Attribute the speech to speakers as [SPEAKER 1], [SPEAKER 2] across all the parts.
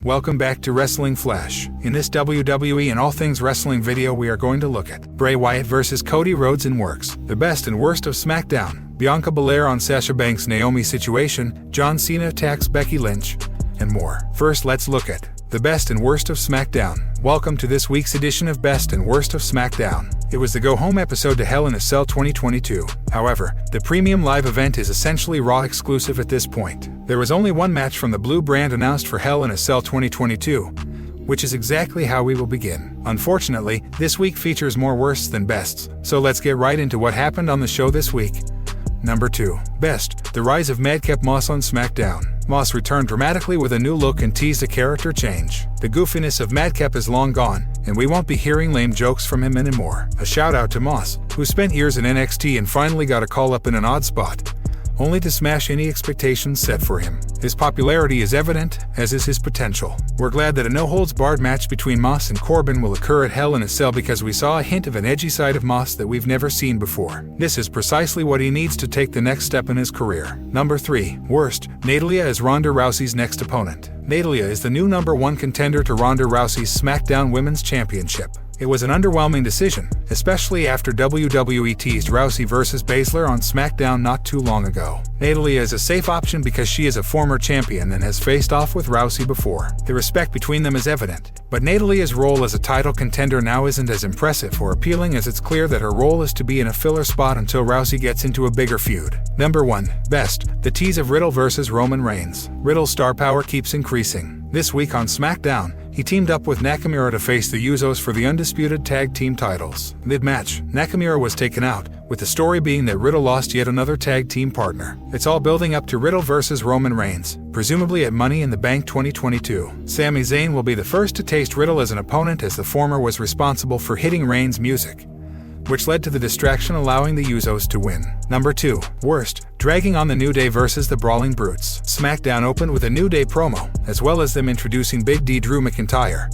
[SPEAKER 1] welcome back to Wrestling Flash. In this WWE and all things wrestling video we are going to look at Bray Wyatt vs Cody Rhodes in works, the best and worst of Smackdown, Bianca Belair on Sasha Banks' Naomi situation, John Cena attacks Becky Lynch, and more. First, let's look at the best and worst of Smackdown. Welcome to this week's edition of Best and Worst of Smackdown. It was the go-home episode to Hell in a Cell 2022. However, the premium live event is essentially Raw exclusive at this point. There was only one match from the Blue brand announced for Hell in a Cell 2022, which is exactly how we will begin. Unfortunately, this week features more worsts than bests, so let's get right into what happened on the show this week. Number 2. Best. The rise of Madcap Moss on Smackdown. Moss returned dramatically with a new look and teased a character change. The goofiness of Madcap is long gone, and we won't be hearing lame jokes from him anymore. A shout out to Moss, who spent years in NXT and finally got a call up in an odd spot, only to smash any expectations set for him. His popularity is evident, as is his potential. We're glad that a no-holds-barred match between Moss and Corbin will occur at Hell in a Cell because we saw a hint of an edgy side of Moss that we've never seen before. This is precisely what he needs to take the next step in his career. Number 3. Worst. Natalya as Ronda Rousey's next opponent. Natalya is the new number 1 contender to Ronda Rousey's SmackDown Women's Championship. It was an underwhelming decision, especially after WWE teased Rousey vs Baszler on SmackDown not too long ago. Natalya is a safe option because she is a former champion and has faced off with Rousey before. The respect between them is evident, but Natalya's role as a title contender now isn't as impressive or appealing as it's clear that her role is to be in a filler spot until Rousey gets into a bigger feud. Number 1. Best. The tease of Riddle vs Roman Reigns. Riddle's star power keeps increasing. This week on SmackDown, he teamed up with Nakamura to face the Usos for the undisputed tag team titles. Mid-match, Nakamura was taken out, with the story being that Riddle lost yet another tag team partner. It's all building up to Riddle vs Roman Reigns, presumably at Money in the Bank 2022. Sami Zayn will be the first to taste Riddle as an opponent, as the former was responsible for hitting Reigns' music, which led to the distraction allowing the Usos to win. Number 2. Worst. Dragging on the New Day versus the Brawling Brutes. SmackDown opened with a New Day promo, as well as them introducing Big D Drew McIntyre,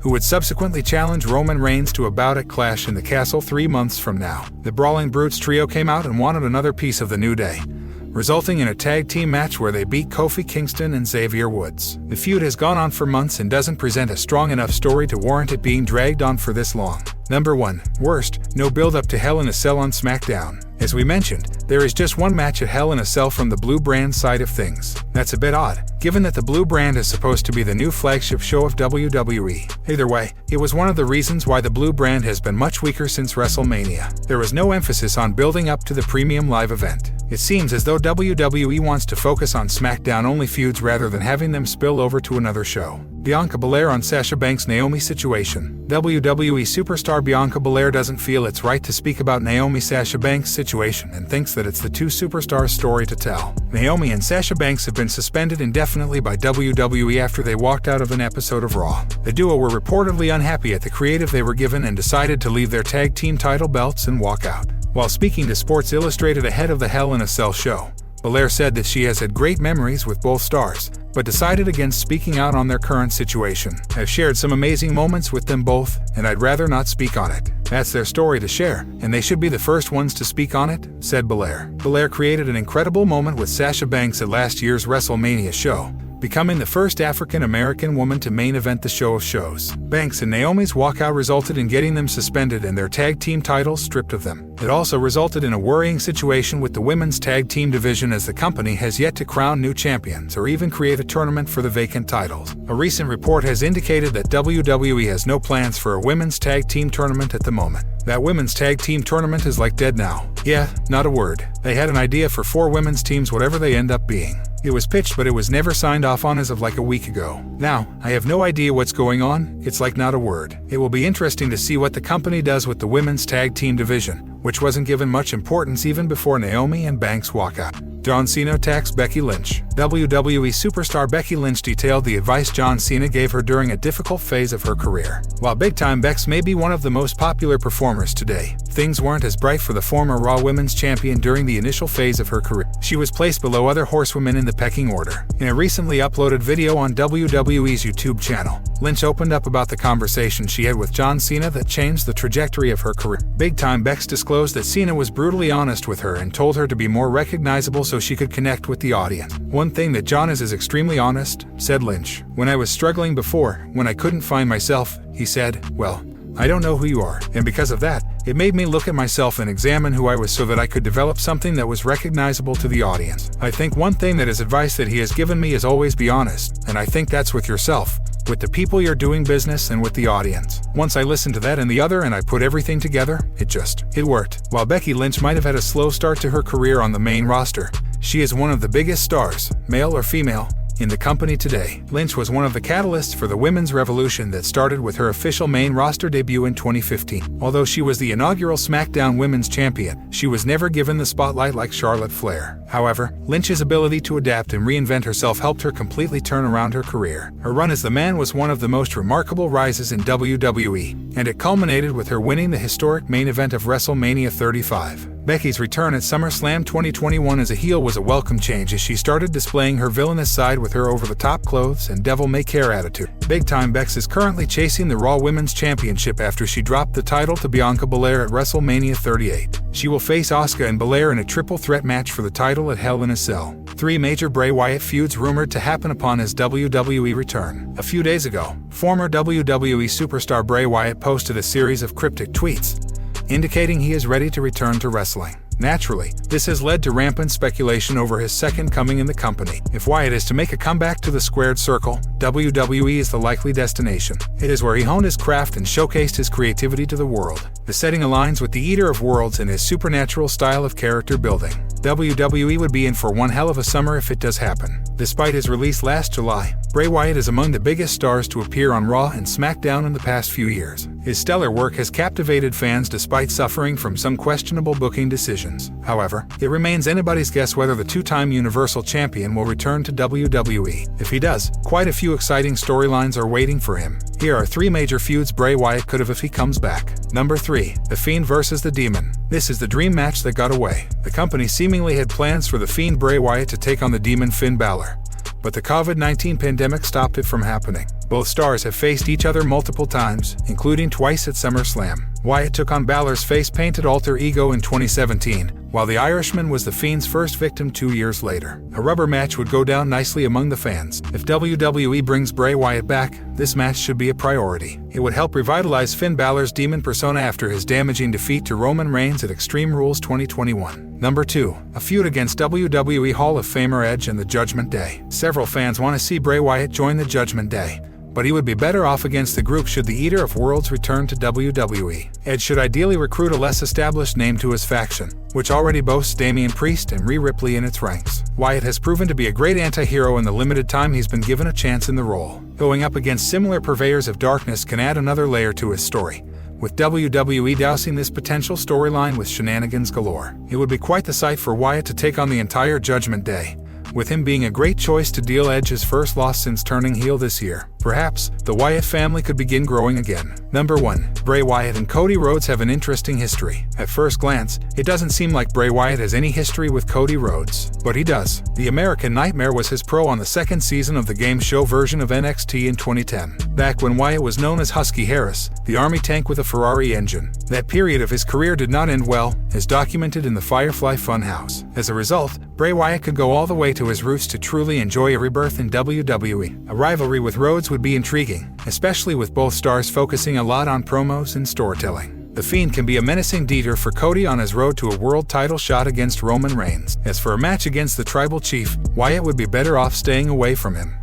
[SPEAKER 1] who would subsequently challenge Roman Reigns to a bout at Clash in the Castle 3 months from now. The Brawling Brutes trio came out and wanted another piece of the New Day, resulting in a tag team match where they beat Kofi Kingston and Xavier Woods. The feud has gone on for months and doesn't present a strong enough story to warrant it being dragged on for this long. Number 1. Worst. No build-up to Hell in a Cell on SmackDown. As we mentioned, there is just one match at Hell in a Cell from the Blue brand side of things. That's a bit odd, given that the Blue brand is supposed to be the new flagship show of WWE. Either way, it was one of the reasons why the Blue brand has been much weaker since WrestleMania. There was no emphasis on building up to the premium live event. It seems as though WWE wants to focus on SmackDown-only feuds rather than having them spill over to another show. Bianca Belair on Sasha Banks' Naomi situation. WWE superstar Bianca Belair doesn't feel it's right to speak about Naomi-Sasha Banks' situation and thinks that it's the two superstars' story to tell. Naomi and Sasha Banks have been suspended indefinitely by WWE after they walked out of an episode of Raw. The duo were reportedly unhappy at the creative they were given and decided to leave their tag team title belts and walk out. While speaking to Sports Illustrated ahead of the Hell in a Cell show, Belair said that she has had great memories with both stars, but decided against speaking out on their current situation. I've shared some amazing moments with them both, and I'd rather not speak on it. That's their story to share, and they should be the first ones to speak on it, said Belair. Belair created an incredible moment with Sasha Banks at last year's WrestleMania show, becoming the first African-American woman to main event the show of shows. Banks and Naomi's walkout resulted in getting them suspended and their tag team titles stripped of them. It also resulted in a worrying situation with the women's tag team division, as the company has yet to crown new champions or even create a tournament for the vacant titles. A recent report has indicated that WWE has no plans for a women's tag team tournament at the moment. That women's tag team tournament is like dead now. Yeah, not a word. They had an idea for 4 women's teams, whatever they end up being. It was pitched, but it was never signed off on as of like a week ago. Now, I have no idea what's going on. It's like not a word. It will be interesting to see what the company does with the women's tag team division, which wasn't given much importance even before Naomi and Banks walkout. John Cena attacks Becky Lynch. WWE superstar Becky Lynch detailed the advice John Cena gave her during a difficult phase of her career. While big-time Bex may be one of the most popular performers today, things weren't as bright for the former Raw Women's Champion during the initial phase of her career. She was placed below other horsewomen in the pecking order. In a recently uploaded video on WWE's YouTube channel, Lynch opened up about the conversation she had with John Cena that changed the trajectory of her career. Big Time Bex disclosed that Cena was brutally honest with her and told her to be more recognizable so she could connect with the audience. "One thing that John is extremely honest," said Lynch. "When I was struggling before, when I couldn't find myself, he said, well, I don't know who you are. And because of that, it made me look at myself and examine who I was so that I could develop something that was recognizable to the audience. I think one thing that is advice that he has given me is always be honest, and I think that's with yourself, with the people you're doing business, and with the audience. Once I listened to that and the other and I put everything together, it worked." While Becky Lynch might have had a slow start to her career on the main roster, she is one of the biggest stars, male or female, in the company today. Lynch was one of the catalysts for the women's revolution that started with her official main roster debut in 2015. Although she was the inaugural SmackDown Women's Champion, she was never given the spotlight like Charlotte Flair. However, Lynch's ability to adapt and reinvent herself helped her completely turn around her career. Her run as the Man was one of the most remarkable rises in WWE, and it culminated with her winning the historic main event of WrestleMania 35. Becky's return at SummerSlam 2021 as a heel was a welcome change as she started displaying her villainous side with her over-the-top clothes and devil-may-care attitude. Big Time Bex is currently chasing the Raw Women's Championship after she dropped the title to Bianca Belair at WrestleMania 38. She will face Asuka and Belair in a triple threat match for the title at Hell in a Cell. 3 major Bray Wyatt feuds rumored to happen upon his WWE return. A few days ago, former WWE superstar Bray Wyatt posted a series of cryptic tweets, indicating he is ready to return to wrestling. Naturally, this has led to rampant speculation over his second coming in the company. If Wyatt is to make a comeback to the squared circle, WWE is the likely destination. It is where he honed his craft and showcased his creativity to the world. The setting aligns with the Eater of Worlds and his supernatural style of character building. WWE would be in for one hell of a summer if it does happen. Despite his release last July, Bray Wyatt is among the biggest stars to appear on Raw and SmackDown in the past few years. His stellar work has captivated fans despite suffering from some questionable booking decisions. However, it remains anybody's guess whether the 2-time Universal Champion will return to WWE. If he does, quite a few exciting storylines are waiting for him. Here are 3 major feuds Bray Wyatt could have if he comes back. Number 3. The Fiend vs. the Demon. This is the dream match that got away. The company seemingly had plans for the Fiend Bray Wyatt to take on the Demon Finn Balor, but the COVID-19 pandemic stopped it from happening. Both stars have faced each other multiple times, including twice at SummerSlam. Wyatt took on Balor's face-painted alter ego in 2017, while the Irishman was the Fiend's first victim 2 years later. A rubber match would go down nicely among the fans. If WWE brings Bray Wyatt back, this match should be a priority. It would help revitalize Finn Balor's demon persona after his damaging defeat to Roman Reigns at Extreme Rules 2021. Number 2. A feud against WWE Hall of Famer Edge and the Judgment Day. Several fans want to see Bray Wyatt join the Judgment Day, but he would be better off against the group should the Eater of Worlds return to WWE. Edge should ideally recruit a less established name to his faction, which already boasts Damian Priest and Rhea Ripley in its ranks. Wyatt has proven to be a great anti-hero in the limited time he's been given a chance in the role. Going up against similar purveyors of darkness can add another layer to his story, with WWE dousing this potential storyline with shenanigans galore. It would be quite the sight for Wyatt to take on the entire Judgment Day, with him being a great choice to deal Edge his first loss since turning heel this year. Perhaps, the Wyatt family could begin growing again. Number 1. Bray Wyatt and Cody Rhodes have an interesting history. At first glance, it doesn't seem like Bray Wyatt has any history with Cody Rhodes, but he does. The American Nightmare was his pro on the 2nd season of the game show version of NXT in 2010. Back when Wyatt was known as Husky Harris, the army tank with a Ferrari engine. That period of his career did not end well, as documented in the Firefly Funhouse. As a result, Bray Wyatt could go all the way to his roots to truly enjoy a rebirth in WWE. A rivalry with Rhodes would be intriguing, especially with both stars focusing a lot on promos and storytelling. The Fiend can be a menacing deter for Cody on his road to a world title shot against Roman Reigns. As for a match against the Tribal Chief, Wyatt would be better off staying away from him.